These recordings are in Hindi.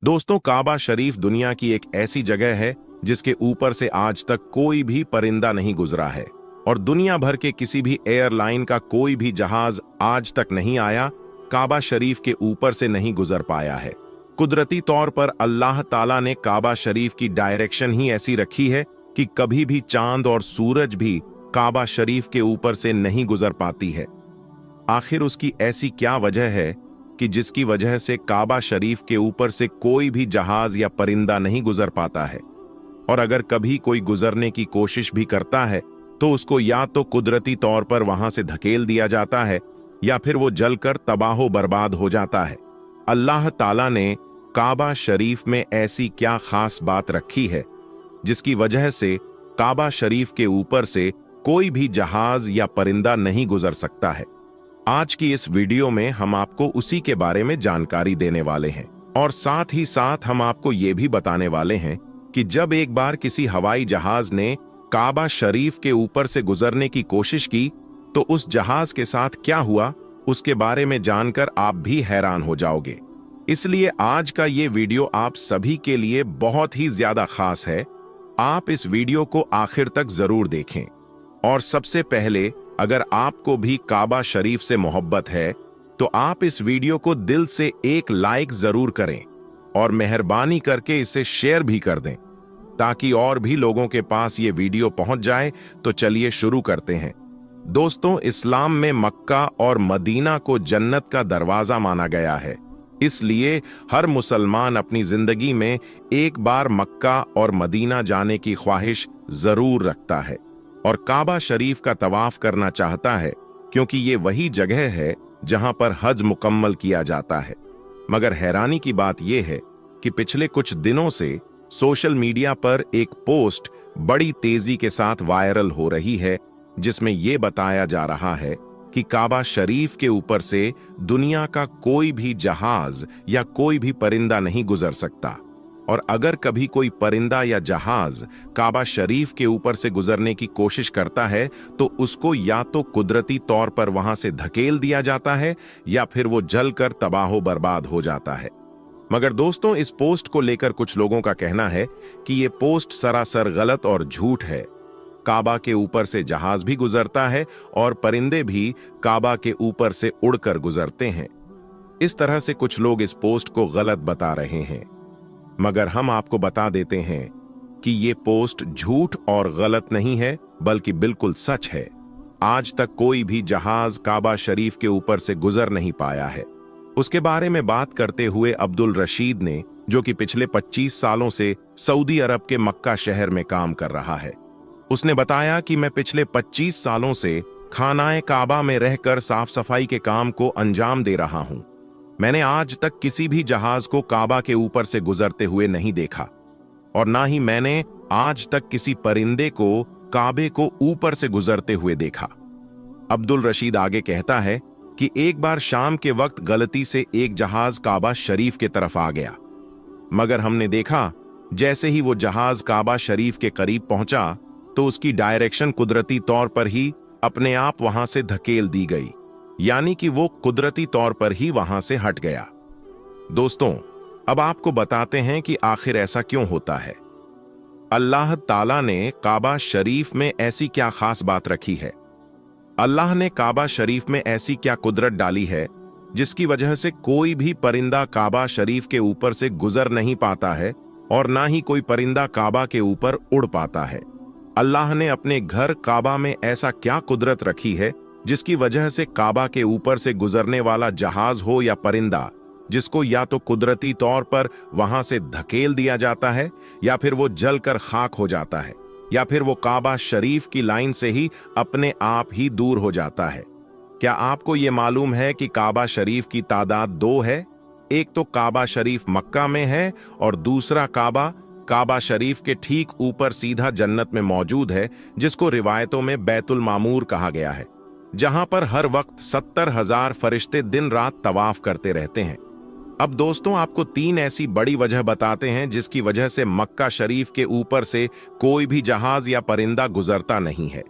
दोस्तों, काबा शरीफ दुनिया की एक ऐसी जगह है जिसके ऊपर से आज तक कोई भी परिंदा नहीं गुजरा है और दुनिया भर के किसी भी एयरलाइन का कोई भी जहाज आज तक नहीं आया, काबा शरीफ के ऊपर से नहीं गुजर पाया है। कुदरती तौर पर अल्लाह ताला ने काबा शरीफ की डायरेक्शन ही ऐसी रखी है कि कभी भी चांद और सूरज भी काबा शरीफ के ऊपर से नहीं गुजर पाती है। आखिर उसकी ऐसी क्या वजह है कि जिसकी वजह से काबा शरीफ के ऊपर से कोई भी जहाज या परिंदा नहीं गुजर पाता है, और अगर कभी कोई गुजरने की कोशिश भी करता है तो उसको या तो कुदरती तौर पर वहां से धकेल दिया जाता है या फिर वो जलकर तबाहो बर्बाद हो जाता है। अल्लाह ताला ने काबा शरीफ में ऐसी क्या खास बात रखी है जिसकी वजह से काबा शरीफ के ऊपर से कोई भी जहाज या परिंदा नहीं गुजर सकता है। आज की इस वीडियो में हम आपको उसी के बारे में जानकारी देने वाले हैं और साथ ही साथ हम आपको ये भी बताने वाले हैं कि जब एक बार किसी हवाई जहाज ने काबा शरीफ के ऊपर से गुजरने की कोशिश की तो उस जहाज के साथ क्या हुआ, उसके बारे में जानकर आप भी हैरान हो जाओगे। इसलिए आज का ये वीडियो आप सभी के लिए बहुत ही ज्यादा खास है। आप इस वीडियो को आखिर तक जरूर देखें। और सबसे पहले, अगर आपको भी काबा शरीफ से मोहब्बत है तो आप इस वीडियो को दिल से एक लाइक जरूर करें और मेहरबानी करके इसे शेयर भी कर दें ताकि और भी लोगों के पास ये वीडियो पहुंच जाए। तो चलिए शुरू करते हैं। दोस्तों, इस्लाम में मक्का और मदीना को जन्नत का दरवाजा माना गया है, इसलिए हर मुसलमान अपनी जिंदगी में एक बार मक्का और मदीना जाने की ख्वाहिश जरूर रखता है और काबा शरीफ का तवाफ करना चाहता है, क्योंकि ये वही जगह है जहां पर हज मुकम्मल किया जाता है। मगर हैरानी की बात यह है कि पिछले कुछ दिनों से सोशल मीडिया पर एक पोस्ट बड़ी तेजी के साथ वायरल हो रही है जिसमें यह बताया जा रहा है कि काबा शरीफ के ऊपर से दुनिया का कोई भी जहाज या कोई भी परिंदा नहीं गुजर सकता, और अगर कभी कोई परिंदा या जहाज काबा शरीफ के ऊपर से गुजरने की कोशिश करता है तो उसको या तो कुदरती तौर पर वहां से धकेल दिया जाता है या फिर वो जलकर तबाहो बर्बाद हो जाता है। मगर दोस्तों, इस पोस्ट को लेकर कुछ लोगों का कहना है कि ये पोस्ट सरासर गलत और झूठ है। काबा के ऊपर से जहाज भी गुजरता है और परिंदे भी काबा के ऊपर से उड़कर गुजरते हैं। इस तरह से कुछ लोग इस पोस्ट को गलत बता रहे हैं, मगर हम आपको बता देते हैं कि ये पोस्ट झूठ और गलत नहीं है, बल्कि बिल्कुल सच है। आज तक कोई भी जहाज काबा शरीफ के ऊपर से गुजर नहीं पाया है। उसके बारे में बात करते हुए अब्दुल रशीद ने, जो कि पिछले 25 सालों से सऊदी अरब के मक्का शहर में काम कर रहा है, उसने बताया कि मैं पिछले 25 सालों से खानाए काबा में रहकर साफ सफाई के काम को अंजाम दे रहा हूं। मैंने आज तक किसी भी जहाज को काबा के ऊपर से गुजरते हुए नहीं देखा और ना ही मैंने आज तक किसी परिंदे को काबे को ऊपर से गुजरते हुए देखा। अब्दुल रशीद आगे कहता है कि एक बार शाम के वक्त गलती से एक जहाज काबा शरीफ के तरफ आ गया, मगर हमने देखा जैसे ही वो जहाज काबा शरीफ के करीब पहुंचा तो उसकी डायरेक्शन कुदरती तौर पर ही अपने आप वहां से धकेल दी गई, यानी कि वो कुदरती तौर पर ही वहां से हट गया। दोस्तों, अब आपको बताते हैं कि आखिर ऐसा क्यों होता है। अल्लाह ताला ने काबा शरीफ में ऐसी क्या खास बात रखी है? अल्लाह ने काबा शरीफ में ऐसी क्या कुदरत डाली है जिसकी वजह से कोई भी परिंदा काबा शरीफ के ऊपर से गुजर नहीं पाता है और ना ही कोई परिंदा काबा के ऊपर उड़ पाता है। अल्लाह ने अपने घर काबा में ऐसा क्या कुदरत रखी है जिसकी वजह से काबा के ऊपर से गुजरने वाला जहाज हो या परिंदा, जिसको या तो कुदरती तौर पर वहां से धकेल दिया जाता है या फिर वो जलकर खाक हो जाता है या फिर वो काबा शरीफ की लाइन से ही अपने आप ही दूर हो जाता है। क्या आपको ये मालूम है कि काबा शरीफ की तादाद 2 है? एक तो काबा शरीफ मक्का में है और दूसरा काबा शरीफ के ठीक ऊपर सीधा जन्नत में मौजूद है, जिसको रिवायतों में बैतुल मामूर कहा गया है, जहां पर हर वक्त 70,000 फरिश्ते दिन रात तवाफ करते रहते हैं। अब दोस्तों, आपको 3 ऐसी बड़ी वजह बताते हैं जिसकी वजह से मक्का शरीफ के ऊपर से कोई भी जहाज या परिंदा गुजरता नहीं है।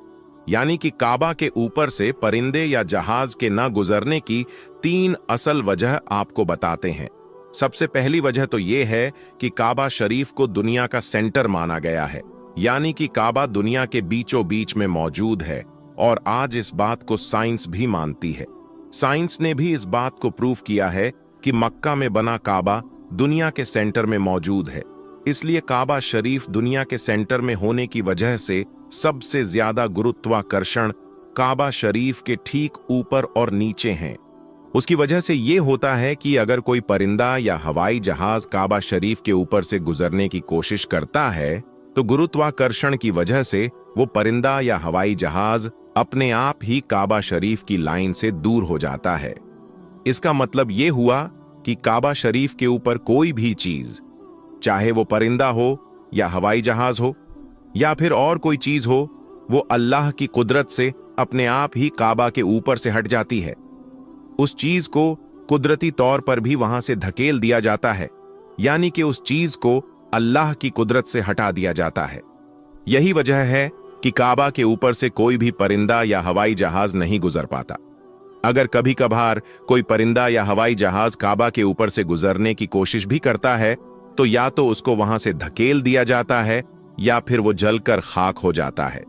यानी कि काबा के ऊपर से परिंदे या जहाज के न गुजरने की 3 असल वजह आपको बताते हैं। सबसे पहली वजह तो ये है कि काबा शरीफ को दुनिया का सेंटर माना गया है, यानी कि काबा दुनिया के बीचों बीच में मौजूद है और आज इस बात को साइंस भी मानती है। साइंस ने भी इस बात को प्रूव किया है कि मक्का में बना काबा दुनिया के सेंटर में मौजूद है। इसलिए काबा शरीफ दुनिया के सेंटर में होने की वजह से सबसे ज्यादा गुरुत्वाकर्षण काबा शरीफ के ठीक ऊपर और नीचे हैं। उसकी वजह से ये होता है कि अगर कोई परिंदा या हवाई जहाज काबा शरीफ के ऊपर से गुजरने की कोशिश करता है तो गुरुत्वाकर्षण की वजह से वो परिंदा या हवाई जहाज अपने आप ही काबा शरीफ की लाइन से दूर हो जाता है। इसका मतलब ये हुआ कि काबा शरीफ के ऊपर कोई भी चीज, चाहे वो परिंदा हो या हवाई जहाज हो या फिर और कोई चीज हो, वो अल्लाह की कुदरत से अपने आप ही काबा के ऊपर से हट जाती है। उस चीज को कुदरती तौर पर भी वहां से धकेल दिया जाता है, यानी कि उस चीज को अल्लाह की कुदरत से हटा दिया जाता है। यही वजह है कि काबा के ऊपर से कोई भी परिंदा या हवाई जहाज नहीं गुजर पाता। अगर कभी कभार कोई परिंदा या हवाई जहाज काबा के ऊपर से गुजरने की कोशिश भी करता है तो या तो उसको वहां से धकेल दिया जाता है या फिर वो जलकर खाक हो जाता है।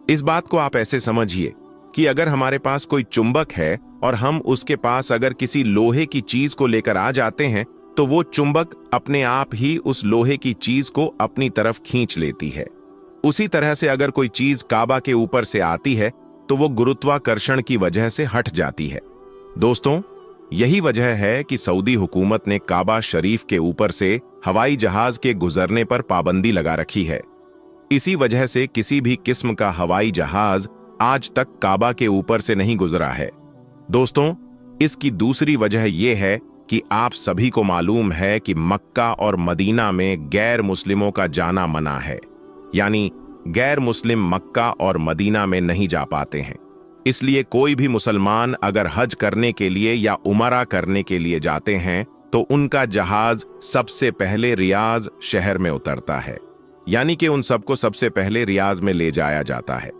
इस बात को आप ऐसे समझिए कि अगर हमारे पास कोई चुंबक है और हम उसके पास अगर किसी लोहे की चीज को लेकर आ जाते हैं तो वो चुंबक अपने आप ही उस लोहे की चीज को अपनी तरफ खींच लेती है। उसी तरह से अगर कोई चीज काबा के ऊपर से आती है तो वो गुरुत्वाकर्षण की वजह से हट जाती है। दोस्तों, यही वजह है कि सऊदी हुकूमत ने काबा शरीफ के ऊपर से हवाई जहाज के गुजरने पर पाबंदी लगा रखी है। इसी वजह से किसी भी किस्म का हवाई जहाज आज तक काबा के ऊपर से नहीं गुजरा है। दोस्तों, इसकी दूसरी वजह यह है कि आप सभी को मालूम है कि मक्का और मदीना में गैर मुस्लिमों का जाना मना है, यानी गैर मुस्लिम मक्का और मदीना में नहीं जा पाते हैं। इसलिए कोई भी मुसलमान अगर हज करने के लिए या उमरा करने के लिए जाते हैं तो उनका जहाज सबसे पहले रियाज शहर में उतरता है, यानी कि उन सबको सबसे पहले रियाज में ले जाया जाता है।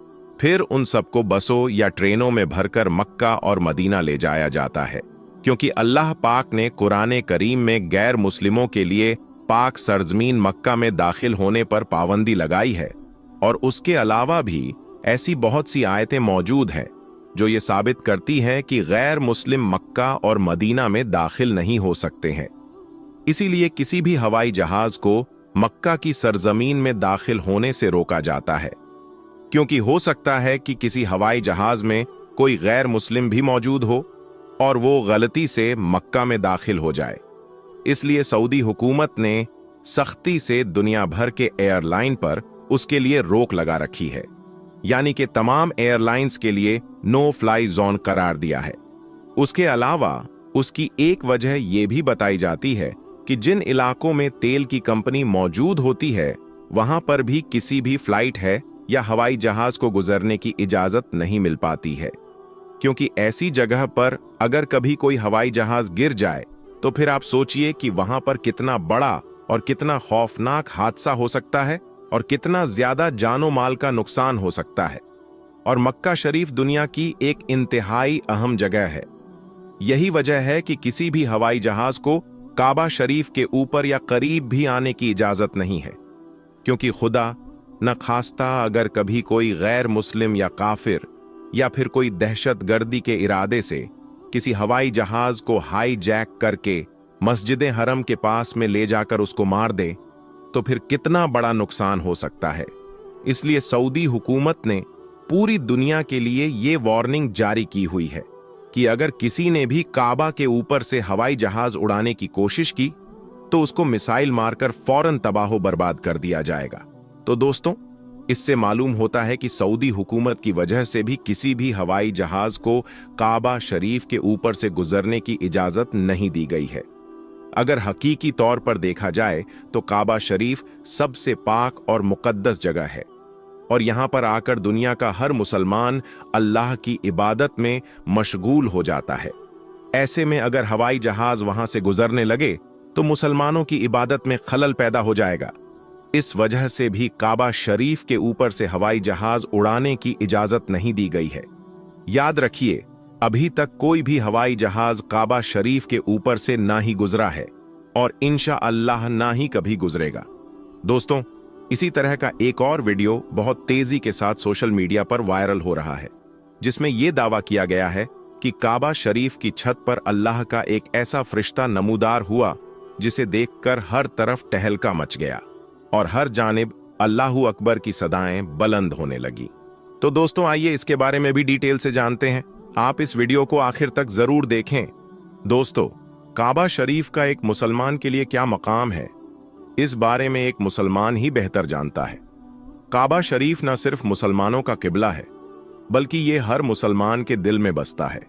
फिर उन सबको बसों या ट्रेनों में भरकर मक्का और मदीना ले जाया जाता है, क्योंकि अल्लाह पाक ने कुरान करीम में गैर मुस्लिमों के लिए पाक सरजमीन मक्का में दाखिल होने पर पाबंदी लगाई है। और उसके अलावा भी ऐसी बहुत सी आयतें मौजूद हैं जो ये साबित करती हैं कि गैर मुस्लिम मक्का और मदीना में दाखिल नहीं हो सकते हैं। इसीलिए किसी भी हवाई जहाज को मक्का की सरजमीन में दाखिल होने से रोका जाता है, क्योंकि हो सकता है कि किसी हवाई जहाज में कोई गैर मुस्लिम भी मौजूद हो और वो गलती से मक्का में दाखिल हो जाए। इसलिए सऊदी हुकूमत ने सख्ती से दुनिया भर के एयरलाइन पर उसके लिए रोक लगा रखी है, यानी कि तमाम एयरलाइंस के लिए नो फ्लाई जोन करार दिया है। उसके अलावा उसकी एक वजह यह भी बताई जाती है कि जिन इलाकों में तेल की कंपनी मौजूद होती है वहां पर भी किसी भी फ्लाइट है या हवाई जहाज को गुजरने की इजाजत नहीं मिल पाती है, क्योंकि ऐसी जगह पर अगर कभी कोई हवाई जहाज गिर जाए तो फिर आप सोचिए कि वहां पर कितना बड़ा और कितना खौफनाक हादसा हो सकता है और कितना ज्यादा जानो माल का नुकसान हो सकता है। और मक्का शरीफ दुनिया की एक इंतहाई अहम जगह है। यही वजह है कि किसी भी हवाई जहाज को काबा शरीफ के ऊपर या करीब भी आने की इजाजत नहीं है, क्योंकि खुदा न खास्ता अगर कभी कोई गैर मुस्लिम या काफिर या फिर कोई दहशतगर्दी के इरादे से किसी हवाई जहाज को हाईजैक करके मस्जिद हरम के पास में ले जाकर उसको मार दे तो फिर कितना बड़ा नुकसान हो सकता है। इसलिए सऊदी हुकूमत ने पूरी दुनिया के लिए ये वार्निंग जारी की हुई है कि अगर किसी ने भी काबा के ऊपर से हवाई जहाज उड़ाने की कोशिश की तो उसको मिसाइल मारकर फौरन तबाह बर्बाद कर दिया जाएगा। तो दोस्तों, इससे मालूम होता है कि सऊदी हुकूमत की वजह से भी किसी भी हवाई जहाज को काबा शरीफ के ऊपर से गुजरने की इजाजत नहीं दी गई है। अगर हकीकी तौर पर देखा जाए तो काबा शरीफ सबसे पाक और मुकद्दस जगह है और यहां पर आकर दुनिया का हर मुसलमान अल्लाह की इबादत में मशगूल हो जाता है। ऐसे में अगर हवाई जहाज वहां से गुजरने लगे तो मुसलमानों की इबादत में खलल पैदा हो जाएगा। इस वजह से भी काबा शरीफ के ऊपर से हवाई जहाज उड़ाने की इजाजत नहीं दी गई है। याद रखिए, अभी तक कोई भी हवाई जहाज काबा शरीफ के ऊपर से ना ही गुजरा है और इंशाअल्लाह ना ही कभी गुजरेगा। दोस्तों, इसी तरह का एक और वीडियो बहुत तेजी के साथ सोशल मीडिया पर वायरल हो रहा है, जिसमें यह दावा किया गया है कि काबा शरीफ की छत पर अल्लाह का एक ऐसा फरिश्ता नमूदार हुआ जिसे देखकर हर तरफ टहलका मच गया और हर जानिब अल्लाहू अकबर की सदाएं बुलंद होने लगी। तो दोस्तों, आइए इसके बारे में भी डिटेल से जानते हैं। आप इस वीडियो को आखिर तक जरूर देखें। दोस्तों, काबा शरीफ का एक मुसलमान के लिए क्या मकाम है, इस बारे में एक मुसलमान ही बेहतर जानता है। काबा शरीफ न सिर्फ मुसलमानों का किबला है, बल्कि ये हर मुसलमान के दिल में बसता है,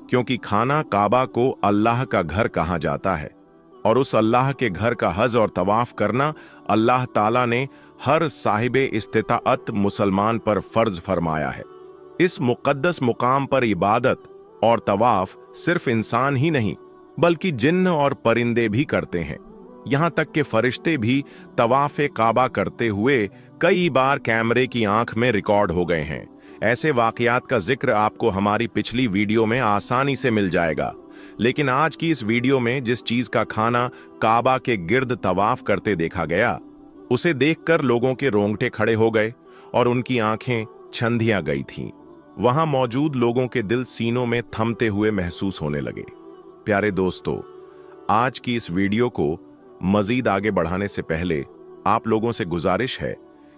क्योंकि खाना काबा को अल्लाह का घर कहा जाता है और उस अल्लाह के घर का हज और तवाफ करना अल्लाह ताला ने हर साहिबे इस्तिताअत मुसलमान पर फर्ज फरमाया है। इस मुक़द्दस मुकाम पर इबादत और तवाफ सिर्फ इंसान ही नहीं, बल्कि जिन्न और परिंदे भी करते हैं। यहां तक कि फरिश्ते भी तवाफ़े काबा करते हुए कई बार कैमरे की आंख में रिकॉर्ड हो गए हैं। ऐसे वाकयात का जिक्र आपको हमारी पिछली वीडियो में आसानी से मिल जाएगा, लेकिन आज की इस वीडियो में जिस चीज का खाना काबा के गिर्द तवाफ करते देखा गया, उसे देखकर लोगों के रोंगटे खड़े हो गए और उनकी आंखें छंदियां गई थीं। वहां मौजूद लोगों के दिल सीनों में थमते हुए महसूस होने लगे। प्यारे दोस्तों, आज की इस वीडियो को मजीद आगे बढ़ाने से पहले आप लोगों से गुजारिश है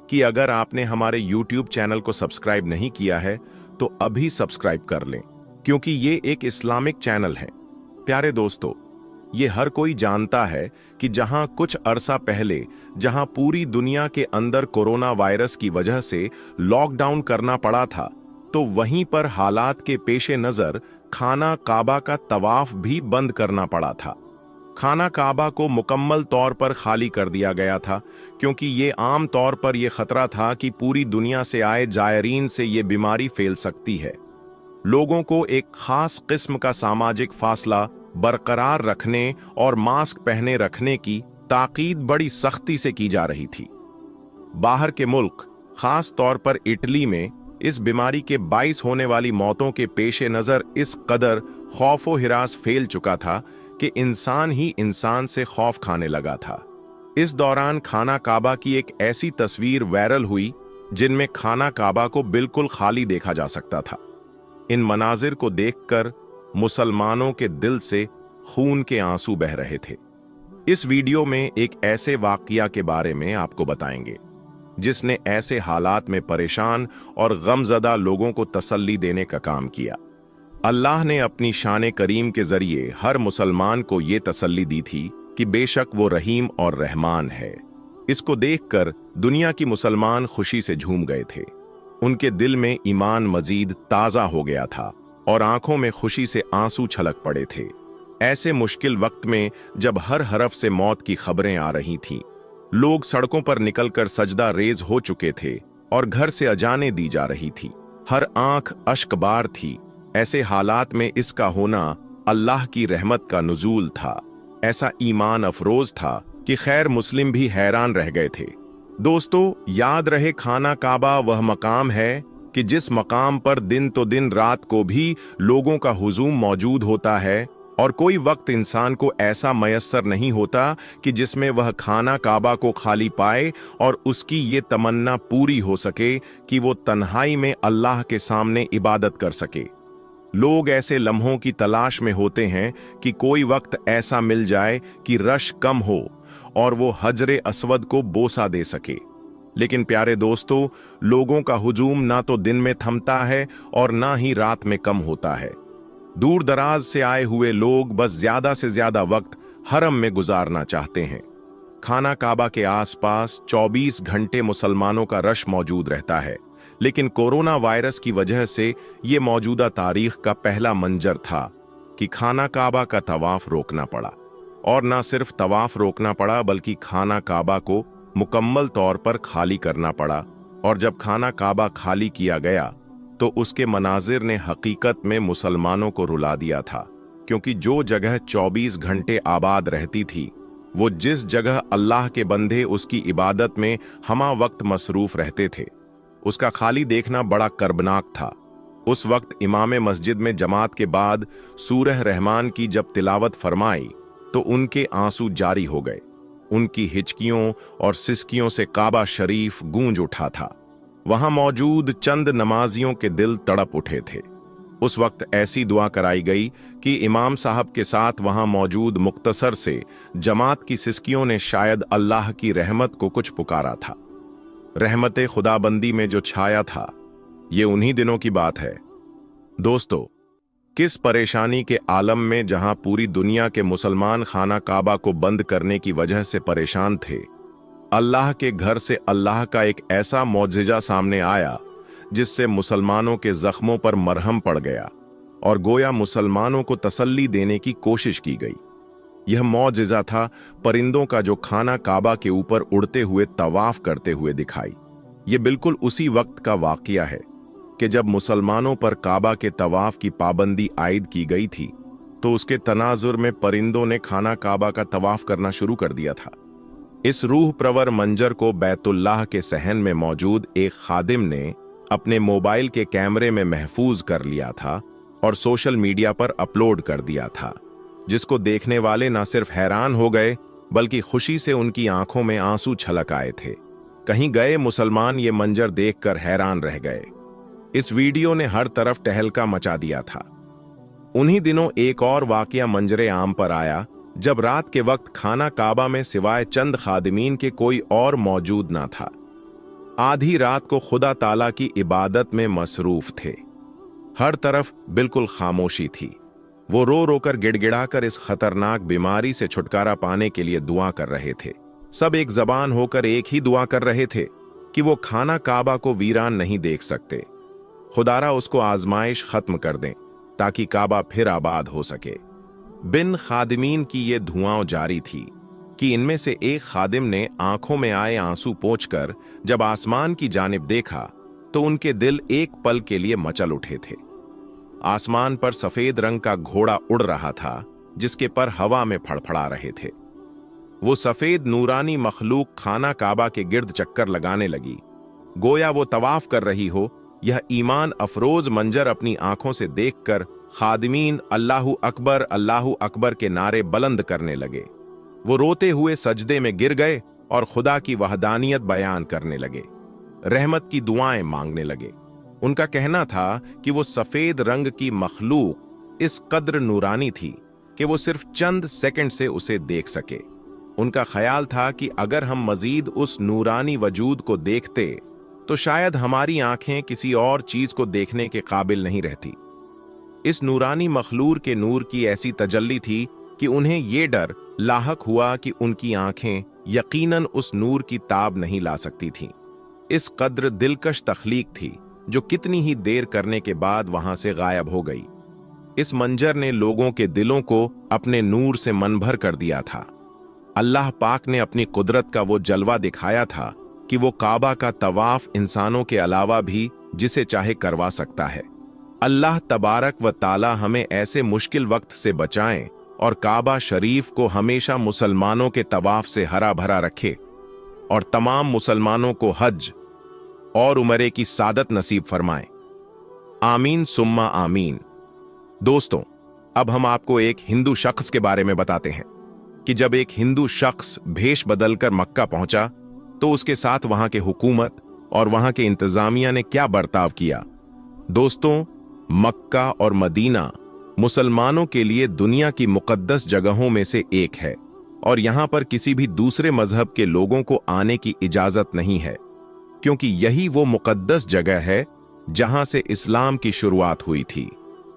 कि अगर आपने हमारे YouTube चैनल को सब्सक्राइब नहीं किया है तो अभी सब्सक्राइब कर लें, क्योंकि ये एक इस्लामिक चैनल है। प्यारे दोस्तों, ये हर कोई जानता है कि जहां कुछ अरसा पहले जहां पूरी दुनिया के अंदर कोरोना वायरस की वजह से लॉकडाउन करना पड़ा था, तो वहीं पर हालात के पेशे नजर खाना काबा का तवाफ भी बंद करना पड़ा था। खाना काबा को मुकम्मल तौर पर खाली कर दिया गया था, क्योंकि ये आम तौर पर यह खतरा था कि पूरी दुनिया से आए जायरीन से ये बीमारी फैल सकती है। लोगों को एक खास किस्म का सामाजिक फासला बरकरार रखने और मास्क पहने रखने की ताकीद बड़ी सख्ती से की जा रही थी। बाहर के मुल्क, खास तौर पर इटली में इस बीमारी के 22 होने वाली मौतों के पेशे नजर इस कदर खौफो हिरास फैल चुका था कि इंसान ही इंसान से खौफ खाने लगा था। इस दौरान खाना काबा की एक ऐसी तस्वीर वायरल हुई जिनमें खाना काबा को बिल्कुल खाली देखा जा सकता था। इन मनाजिर को देखकर मुसलमानों के दिल से खून के आंसू बह रहे थे। इस वीडियो में एक ऐसे वाकया के बारे में आपको बताएंगे जिसने ऐसे हालात में परेशान और गमज़दा लोगों को तसल्ली देने का काम किया। अल्लाह ने अपनी शान करीम के जरिए हर मुसलमान को ये तसल्ली दी थी कि बेशक वो रहीम और रहमान है। इसको देखकर दुनिया की मुसलमान खुशी से झूम गए थे। उनके दिल में ईमान मजीद ताज़ा हो गया था और आंखों में खुशी से आंसू छलक पड़े थे। ऐसे मुश्किल वक्त में जब हर हरफ से मौत की खबरें आ रही थीं, लोग सड़कों पर निकलकर सजदा रेज हो चुके थे और घर से अजाने दी जा रही थी। हर आंख अश्कबार थी। ऐसे हालात में इसका होना अल्लाह की रहमत का नुज़ूल था। ऐसा ईमान अफरोज था कि खैर मुस्लिम भी हैरान रह गए थे। दोस्तों, याद रहे, खाना काबा वह मकाम है कि जिस मकाम पर दिन तो दिन रात को भी लोगों का हुजूम मौजूद होता है और कोई वक्त इंसान को ऐसा मयस्सर नहीं होता कि जिसमें वह खाना काबा को खाली पाए और उसकी ये तमन्ना पूरी हो सके कि वो तन्हाई में अल्लाह के सामने इबादत कर सके। लोग ऐसे लम्हों की तलाश में होते हैं कि कोई वक्त ऐसा मिल जाए कि रश कम हो और वो हजरे अस्वद को बोसा दे सके। लेकिन प्यारे दोस्तों, लोगों का हुजूम ना तो दिन में थमता है और ना ही रात में कम होता है। दूर दराज से आए हुए लोग बस ज्यादा से ज्यादा वक्त हरम में गुजारना चाहते हैं। खाना काबा के आसपास 24 घंटे मुसलमानों का रश मौजूद रहता है, लेकिन कोरोना वायरस की वजह से ये मौजूदा तारीख का पहला मंजर था कि खाना काबा का तवाफ रोकना पड़ा। और ना सिर्फ तवाफ रोकना पड़ा, बल्कि खाना काबा को मुकम्मल तौर पर खाली करना पड़ा। और जब खाना काबा खाली किया गया तो उसके मनाजिर ने हकीकत में मुसलमानों को रुला दिया था, क्योंकि जो जगह 24 घंटे आबाद रहती थी वो जिस जगह अल्लाह के बंदे उसकी इबादत में हमा वक्त मसरूफ रहते थे, उसका खाली देखना बड़ा कर्बनाक था। उस वक्त इमाम मस्जिद में जमात के बाद सूरह रहमान की जब तिलावत फरमाई तो उनके आंसू जारी हो गए। उनकी हिचकियों और सिसकियों से काबा शरीफ गूंज उठा था। वहां मौजूद चंद नमाजियों के दिल तड़प उठे थे। उस वक्त ऐसी दुआ कराई गई कि इमाम साहब के साथ वहां मौजूद मुख्तसर से जमात की सिसकियों ने शायद अल्लाह की रहमत को कुछ पुकारा था। रहमत खुदाबंदी में जो छाया था, ये उन्हीं दिनों की बात है। दोस्तों, किस परेशानी के आलम में जहां पूरी दुनिया के मुसलमान खाना काबा को बंद करने की वजह से परेशान थे, अल्लाह के घर से अल्लाह का एक ऐसा मौजज़ा सामने आया जिससे मुसलमानों के जख्मों पर मरहम पड़ गया और गोया मुसलमानों को तसल्ली देने की कोशिश की गई। यह मौजज़ा था परिंदों का जो खाना काबा के ऊपर उड़ते हुए तवाफ करते हुए दिखाई। ये बिल्कुल उसी वक्त का वाक़या है कि जब मुसलमानों पर काबा के तवाफ की पाबंदी आयद की गई थी तो उसके तनाजुर में परिंदों ने खाना काबा का तवाफ करना शुरू कर दिया था। इस रूह प्रवर मंजर को बैतुल्लाह के सहन में मौजूद एक खादिम ने अपने मोबाइल के कैमरे में महफूज कर लिया था और सोशल मीडिया पर अपलोड कर दिया था, जिसको देखने वाले न सिर्फ हैरान हो गए बल्कि खुशी से उनकी आंखों में आंसू छलक आए थे। कहीं गए मुसलमान ये मंजर देखकर हैरान रह गए। इस वीडियो ने हर तरफ टहलका मचा दिया था। उन्हीं दिनों एक और वाकया मंजरे आम पर आया जब रात के वक्त खाना काबा में सिवाय चंद खादिमीन के कोई और मौजूद ना था। आधी रात को खुदा ताला की इबादत में मसरूफ थे। हर तरफ बिल्कुल खामोशी थी। वो रो रो कर गिड़गिड़ाकर इस खतरनाक बीमारी से छुटकारा पाने के लिए दुआ कर रहे थे। सब एक जबान होकर एक ही दुआ कर रहे थे कि वो खाना काबा को वीरान नहीं देख सकते। खुदारा उसको आजमाइश खत्म कर दें ताकि काबा फिर आबाद हो सके। बिन खादिमीन की ये धुआं जारी थी कि इनमें से एक खादिम ने आंखों में आए आंसू पोंछकर जब आसमान की जानिब देखा तो उनके दिल एक पल के लिए मचल उठे थे। आसमान पर सफेद रंग का घोड़ा उड़ रहा था जिसके पर हवा में फड़फड़ा रहे थे। वो सफेद नूरानी मखलूक खाना काबा के गिर्द चक्कर लगाने लगी, गोया वो तवाफ कर रही हो। यह ईमान अफरोज मंजर अपनी आंखों से देखकर खादिमीन अल्लाहु अकबर के नारे बुलंद करने लगे। वो रोते हुए सजदे में गिर गए और खुदा की वहदानियत बयान करने लगे, रहमत की दुआएं मांगने लगे। उनका कहना था कि वो सफेद रंग की मखलूक इस कद्र नूरानी थी कि वो सिर्फ चंद सेकंड से उसे देख सके। उनका ख्याल था कि अगर हम मजीद उस नूरानी वजूद को देखते तो शायद हमारी आंखें किसी और चीज को देखने के काबिल नहीं रहती। इस नूरानी मखलूर के नूर की ऐसी तजल्ली थी कि उन्हें ये डर लाहक हुआ कि उनकी आंखें यकीनन उस नूर की ताब नहीं ला सकती थीं। इस कद्र दिलकश तख्लीक थी जो कितनी ही देर करने के बाद वहां से गायब हो गई। इस मंजर ने लोगों के दिलों को अपने नूर से मनभर कर दिया था। अल्लाह पाक ने अपनी कुदरत का वो जलवा दिखाया था कि वो काबा का तवाफ इंसानों के अलावा भी जिसे चाहे करवा सकता है। अल्लाह तबारक व ताला हमें ऐसे मुश्किल वक्त से बचाएं और काबा शरीफ को हमेशा मुसलमानों के तवाफ से हरा भरा रखे और तमाम मुसलमानों को हज और उमरे की सादत नसीब फरमाए। आमीन सुम्मा आमीन। दोस्तों, अब हम आपको एक हिंदू शख्स के बारे में बताते हैं कि जब एक हिंदू शख्स भेष बदलकर मक्का पहुंचा तो उसके साथ वहां के हुकूमत और वहां के इंतजामिया ने क्या बर्ताव किया। दोस्तों, मक्का और मदीना मुसलमानों के लिए दुनिया की मुकद्दस जगहों में से एक है और यहां पर किसी भी दूसरे मजहब के लोगों को आने की इजाजत नहीं है, क्योंकि यही वो मुकद्दस जगह है जहां से इस्लाम की शुरुआत हुई थी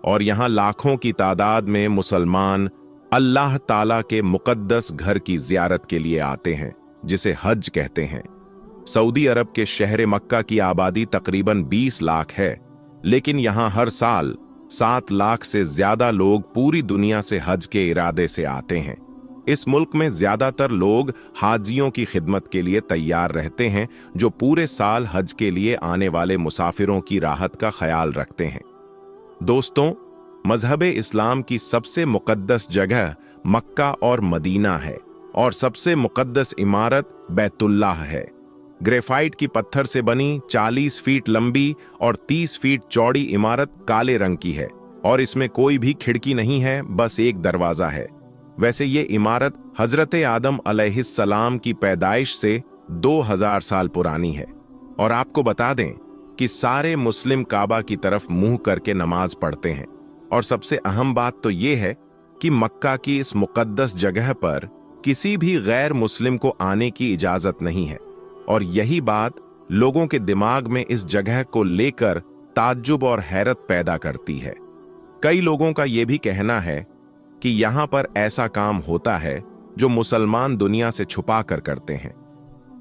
और यहां लाखों की तादाद में मुसलमान अल्लाह ताला के मुकद्दस घर की जियारत के लिए आते हैं, जिसे हज कहते हैं। सऊदी अरब के शहर मक्का की आबादी तकरीबन 20 लाख है, लेकिन यहां हर साल 7 लाख से ज्यादा लोग पूरी दुनिया से हज के इरादे से आते हैं। इस मुल्क में ज्यादातर लोग हाजियों की खिदमत के लिए तैयार रहते हैं, जो पूरे साल हज के लिए आने वाले मुसाफिरों की राहत का ख्याल रखते हैं। दोस्तों, मजहब इस्लाम की सबसे मुकद्दस जगह मक्का और मदीना है और सबसे मुकद्दस इमारत बैतुल्लाह है। ग्रेफाइट की पत्थर से बनी 40 फीट लंबी और 30 फीट चौड़ी इमारत काले रंग की है और इसमें कोई भी खिड़की नहीं है, बस एक दरवाजा है। वैसे ये इमारत हजरत आदम अलैहिस्सलाम की पैदाइश से 2000 साल पुरानी है। और आपको बता दें कि सारे मुस्लिम काबा की तरफ मुंह करके नमाज पढ़ते हैं। और सबसे अहम बात तो ये है कि मक्का की इस मुकद्दस जगह पर किसी भी गैर मुस्लिम को आने की इजाजत नहीं है। और यही बात लोगों के दिमाग में इस जगह को लेकर ताज्जुब और हैरत पैदा करती है। कई लोगों का यह भी कहना है कि यहां पर ऐसा काम होता है जो मुसलमान दुनिया से छुपा कर करते हैं।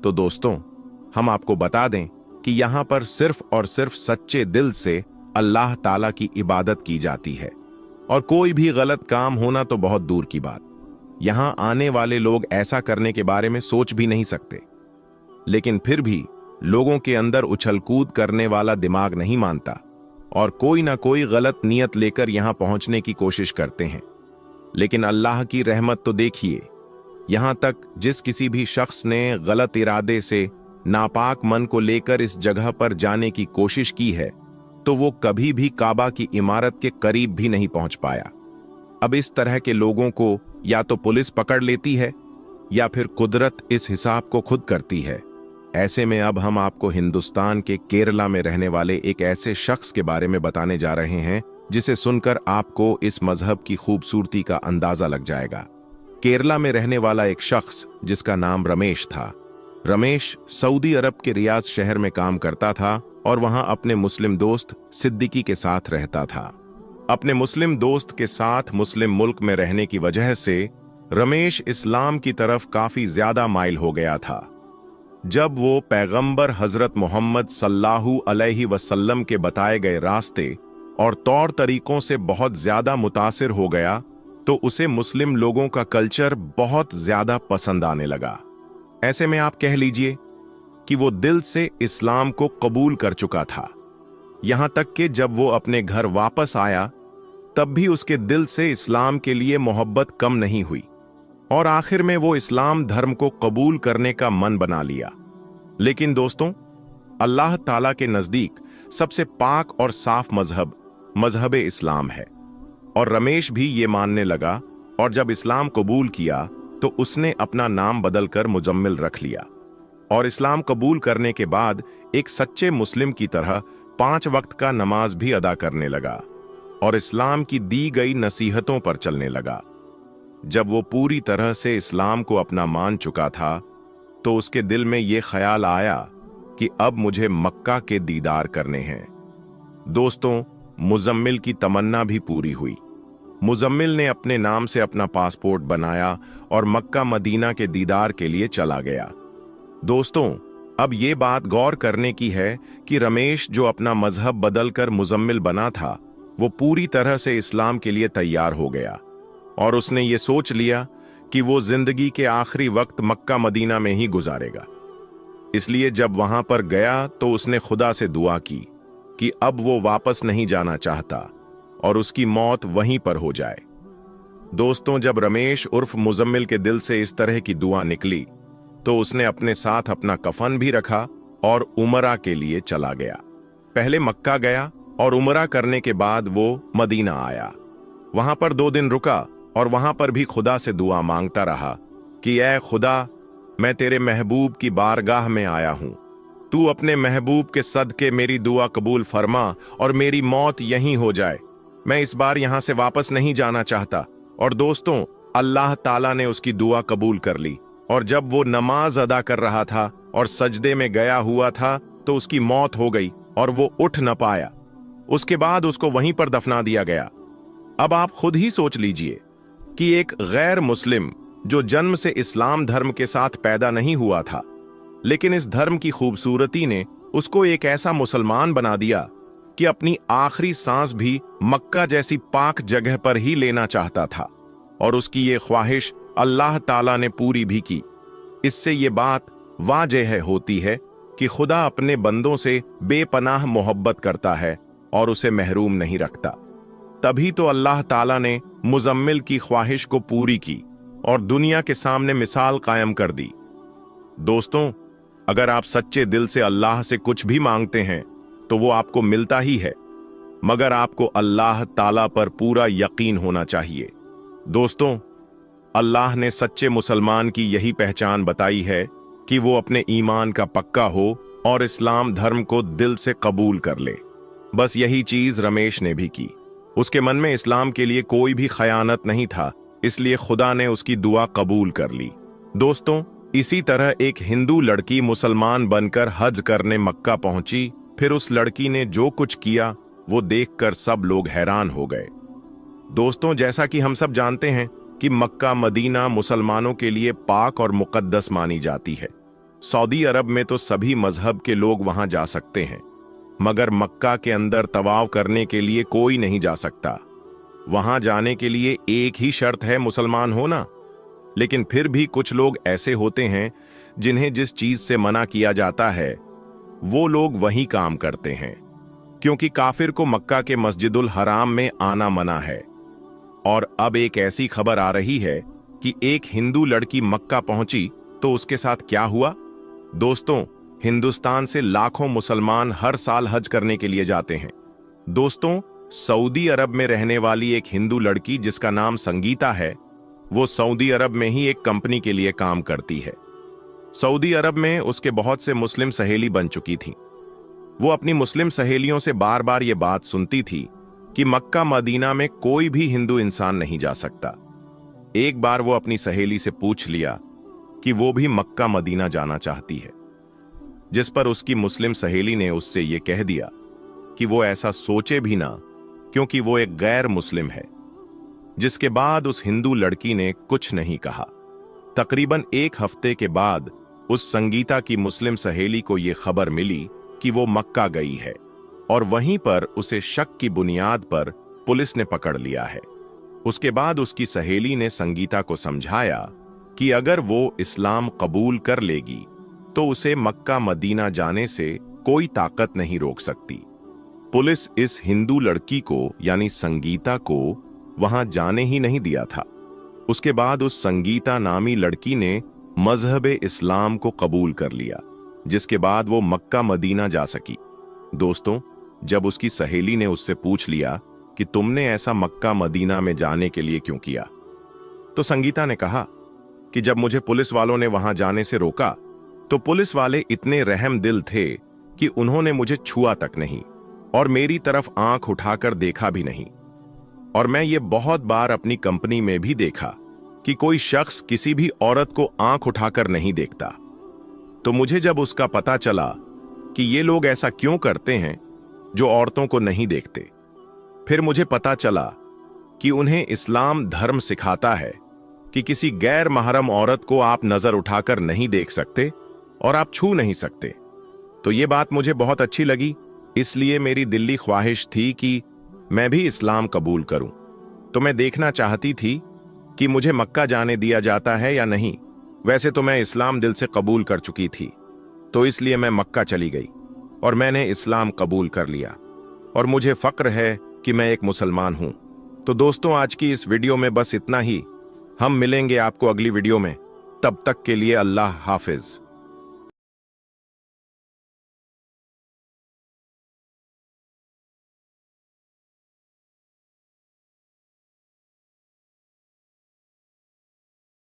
तो दोस्तों, हम आपको बता दें कि यहां पर सिर्फ और सिर्फ सच्चे दिल से अल्लाह ताला की इबादत की जाती है और कोई भी गलत काम होना तो बहुत दूर की बात। यहां आने वाले लोग ऐसा करने के बारे में सोच भी नहीं सकते, लेकिन फिर भी लोगों के अंदर उछल कूद करने वाला दिमाग नहीं मानता और कोई ना कोई गलत नियत लेकर यहां पहुंचने की कोशिश करते हैं। लेकिन अल्लाह की रहमत तो देखिए, यहां तक जिस किसी भी शख्स ने गलत इरादे से नापाक मन को लेकर इस जगह पर जाने की कोशिश की है तो वो कभी भी काबा की इमारत के करीब भी नहीं पहुंच पाया। अब इस तरह के लोगों को या तो पुलिस पकड़ लेती है या फिर कुदरत इस हिसाब को खुद करती है। ऐसे में अब हम आपको हिंदुस्तान के केरला में रहने वाले एक ऐसे शख्स के बारे में बताने जा रहे हैं जिसे सुनकर आपको इस मजहब की खूबसूरती का अंदाजा लग जाएगा। केरला में रहने वाला एक शख्स जिसका नाम रमेश था। रमेश सऊदी अरब के रियाद शहर में काम करता था और वहां अपने मुस्लिम दोस्त सिद्दीकी के साथ रहता था। अपने मुस्लिम दोस्त के साथ मुस्लिम मुल्क में रहने की वजह से रमेश इस्लाम की तरफ काफी ज्यादा माइल हो गया था। जब वो पैगंबर हजरत मोहम्मद सल्लल्लाहु अलैहि वसल्लम के बताए गए रास्ते और तौर तरीकों से बहुत ज्यादा मुतासिर हो गया तो उसे मुस्लिम लोगों का कल्चर बहुत ज्यादा पसंद आने लगा। ऐसे में आप कह लीजिए कि वो दिल से इस्लाम को कबूल कर चुका था। यहां तक कि जब वो अपने घर वापस आया तब भी उसके दिल से इस्लाम के लिए मोहब्बत कम नहीं हुई और आखिर में वो इस्लाम धर्म को कबूल करने का मन बना लिया। लेकिन दोस्तों, अल्लाह ताला के नजदीक सबसे पाक और साफ मजहब इस्लाम है और रमेश भी ये मानने लगा और जब इस्लाम कबूल किया तो उसने अपना नाम बदलकर मुजम्मिल रख लिया और इस्लाम कबूल करने के बाद एक सच्चे मुस्लिम की तरह 5 वक्त का नमाज भी अदा करने लगा और इस्लाम की दी गई नसीहतों पर चलने लगा। जब वो पूरी तरह से इस्लाम को अपना मान चुका था तो उसके दिल में ये ख्याल आया कि अब मुझे मक्का के दीदार करने हैं। दोस्तों, मुजम्मिल की तमन्ना भी पूरी हुई। मुजम्मिल ने अपने नाम से अपना पासपोर्ट बनाया और मक्का मदीना के दीदार के लिए चला गया। दोस्तों, अब ये बात गौर करने की है कि रमेश जो अपना मजहब बदलकर मुजम्मिल बना था वो पूरी तरह से इस्लाम के लिए तैयार हो गया और उसने ये सोच लिया कि वो जिंदगी के आखिरी वक्त मक्का मदीना में ही गुजारेगा। इसलिए जब वहां पर गया तो उसने खुदा से दुआ की कि अब वो वापस नहीं जाना चाहता और उसकी मौत वहीं पर हो जाए। दोस्तों, जब रमेश उर्फ मुजम्मिल के दिल से इस तरह की दुआ निकली तो उसने अपने साथ अपना कफन भी रखा और उमरा के लिए चला गया। पहले मक्का गया और उमरा करने के बाद वो मदीना आया। वहां पर 2 दिन रुका और वहां पर भी खुदा से दुआ मांगता रहा कि ऐ खुदा, मैं तेरे महबूब की बारगाह में आया हूं, तू अपने महबूब के सदके मेरी दुआ कबूल फरमा और मेरी मौत यहीं हो जाए। मैं इस बार यहां से वापस नहीं जाना चाहता। और दोस्तों, अल्लाह ताला ने उसकी दुआ कबूल कर ली और जब वो नमाज अदा कर रहा था और सजदे में गया हुआ था तो उसकी मौत हो गई और वो उठ न पाया। उसके बाद उसको वहीं पर दफना दिया गया। अब आप खुद ही सोच लीजिए कि एक गैर मुस्लिम जो जन्म से इस्लाम धर्म के साथ पैदा नहीं हुआ था, लेकिन इस धर्म की खूबसूरती ने उसको एक ऐसा मुसलमान बना दिया कि अपनी आखिरी सांस भी मक्का जैसी पाक जगह पर ही लेना चाहता था और उसकी ये ख्वाहिश अल्लाह ताला ने पूरी भी की। इससे ये बात वाज़ेह होती है कि खुदा अपने बंदों से बेपनाह मोहब्बत करता है और उसे महरूम नहीं रखता। तभी तो अल्लाह ताला ने मुजम्मिल की ख्वाहिश को पूरी की और दुनिया के सामने मिसाल कायम कर दी। दोस्तों, अगर आप सच्चे दिल से अल्लाह से कुछ भी मांगते हैं तो वो आपको मिलता ही है, मगर आपको अल्लाह ताला पर पूरा यकीन होना चाहिए। दोस्तों, अल्लाह ने सच्चे मुसलमान की यही पहचान बताई है कि वो अपने ईमान का पक्का हो और इस्लाम धर्म को दिल से कबूल कर ले। बस यही चीज रमेश ने भी की। उसके मन में इस्लाम के लिए कोई भी खयानत नहीं था, इसलिए खुदा ने उसकी दुआ कबूल कर ली। दोस्तों, इसी तरह एक हिंदू लड़की मुसलमान बनकर हज करने मक्का पहुंची। फिर उस लड़की ने जो कुछ किया वो देखकर सब लोग हैरान हो गए। दोस्तों, जैसा कि हम सब जानते हैं कि मक्का मदीना मुसलमानों के लिए पाक और मुकद्दस मानी जाती है। सऊदी अरब में तो सभी मजहब के लोग वहां जा सकते हैं, मगर मक्का के अंदर तवाफ करने के लिए कोई नहीं जा सकता। वहां जाने के लिए एक ही शर्त है, मुसलमान होना। लेकिन फिर भी कुछ लोग ऐसे होते हैं जिन्हें जिस चीज से मना किया जाता है वो लोग वही काम करते हैं, क्योंकि काफिर को मक्का के मस्जिदुल हराम में आना मना है। और अब एक ऐसी खबर आ रही है कि एक हिंदू लड़की मक्का पहुंची तो उसके साथ क्या हुआ। दोस्तों, हिंदुस्तान से लाखों मुसलमान हर साल हज करने के लिए जाते हैं। दोस्तों, सऊदी अरब में रहने वाली एक हिंदू लड़की जिसका नाम संगीता है, वो सऊदी अरब में ही एक कंपनी के लिए काम करती है। सऊदी अरब में उसके बहुत से मुस्लिम सहेली बन चुकी थीं। वो अपनी मुस्लिम सहेलियों से बार बार ये बात सुनती थी कि मक्का मदीना में कोई भी हिंदू इंसान नहीं जा सकता। एक बार वो अपनी सहेली से पूछ लिया कि वो भी मक्का मदीना जाना चाहती है, जिस पर उसकी मुस्लिम सहेली ने उससे ये कह दिया कि वो ऐसा सोचे भी ना, क्योंकि वो एक गैर मुस्लिम है। जिसके बाद उस हिंदू लड़की ने कुछ नहीं कहा। तकरीबन एक हफ्ते के बाद उस संगीता की मुस्लिम सहेली को यह खबर मिली कि वो मक्का गई है, और वहीं पर उसे शक की बुनियाद पर पुलिस ने पकड़ लिया है। उसके बाद उसकी सहेली ने संगीता को समझाया कि अगर वो इस्लाम कबूल कर लेगी तो उसे मक्का मदीना जाने से कोई ताकत नहीं रोक सकती। पुलिस इस हिंदू लड़की को यानी संगीता को वहां जाने ही नहीं दिया था। उसके बाद उस संगीता नामी लड़की ने मजहब इस्लाम को कबूल कर लिया, जिसके बाद वो मक्का मदीना जा सकी। दोस्तों, जब उसकी सहेली ने उससे पूछ लिया कि तुमने ऐसा मक्का मदीना में जाने के लिए क्यों किया, तो संगीता ने कहा कि जब मुझे पुलिस वालों ने वहां जाने से रोका तो पुलिस वाले इतने रहम दिल थे कि उन्होंने मुझे छुआ तक नहीं और मेरी तरफ आंख उठाकर देखा भी नहीं। और मैं ये बहुत बार अपनी कंपनी में भी देखा कि कोई शख्स किसी भी औरत को आंख उठाकर नहीं देखता। तो मुझे जब उसका पता चला कि ये लोग ऐसा क्यों करते हैं जो औरतों को नहीं देखते, फिर मुझे पता चला कि उन्हें इस्लाम धर्म सिखाता है कि किसी गैर महरम औरत को आप नजर उठाकर नहीं देख सकते और आप छू नहीं सकते। तो ये बात मुझे बहुत अच्छी लगी, इसलिए मेरी दिली ख्वाहिश थी कि मैं भी इस्लाम कबूल करूं। तो मैं देखना चाहती थी कि मुझे मक्का जाने दिया जाता है या नहीं। वैसे तो मैं इस्लाम दिल से कबूल कर चुकी थी, तो इसलिए मैं मक्का चली गई और मैंने इस्लाम कबूल कर लिया और मुझे फक्र है कि मैं एक मुसलमान हूं। तो दोस्तों, आज की इस वीडियो में बस इतना ही। हम मिलेंगे आपको अगली वीडियो में। तब तक के लिए अल्लाह हाफिज।